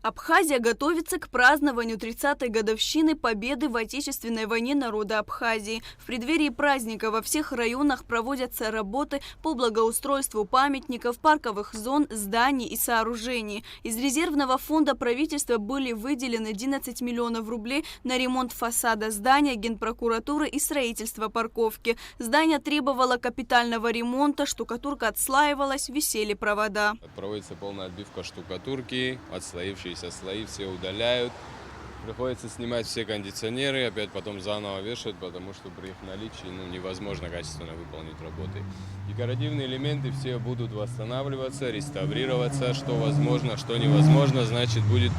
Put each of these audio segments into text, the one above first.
Абхазия готовится к празднованию 30-й годовщины победы в Отечественной войне народа Абхазии. В преддверии праздника во всех районах проводятся работы по благоустройству памятников, парковых зон, зданий и сооружений. Из резервного фонда правительства были выделены 11 миллионов рублей на ремонт фасада здания Генпрокуратуры и строительство парковки. Здание требовало капитального ремонта, штукатурка отслаивалась, висели провода. Проводится полная отбивка штукатурки, отслоившиеся слои все удаляют. Приходится снимать все кондиционеры, опять потом заново вешать, потому что при их наличии невозможно качественно выполнить работы. Декоративные элементы все будут восстанавливаться, реставрироваться, что возможно, что невозможно, значит будет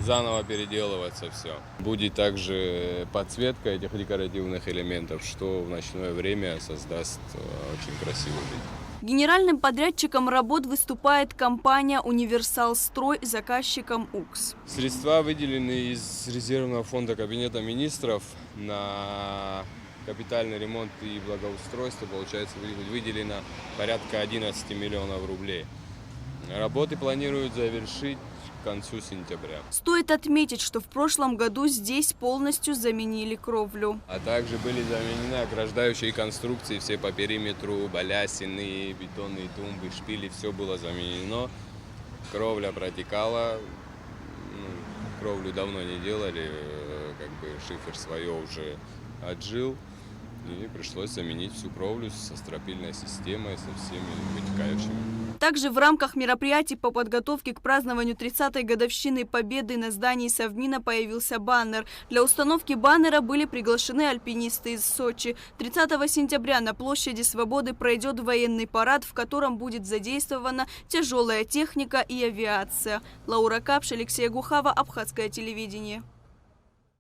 заново переделываться все. Будет также подсветка этих декоративных элементов, что в ночное время создаст очень красивый вид. Генеральным подрядчиком работ выступает компания «Универсал Строй», заказчиком УКС. Средства выделены из резервного фонда Кабинета министров на капитальный ремонт и благоустройство. Получается, выделено порядка 11 миллионов рублей. Работы планируют завершить к концу сентября. Стоит отметить, что в прошлом году здесь полностью заменили кровлю. А также были заменены ограждающие конструкции, все по периметру, балясины, бетонные тумбы, шпили, все было заменено. Кровля протекала, кровлю давно не делали, шифер свое уже отжил. И пришлось заменить всю кровлю со стропильной системой, со всеми вытекающими. Также в рамках мероприятий по подготовке к празднованию 30-й годовщины Победы на здании Совмина появился баннер. Для установки баннера были приглашены альпинисты из Сочи. 30 сентября на площади Свободы пройдет военный парад, в котором будет задействована тяжелая техника и авиация. Лаура Капш, Алексей Гухава, Абхазское телевидение.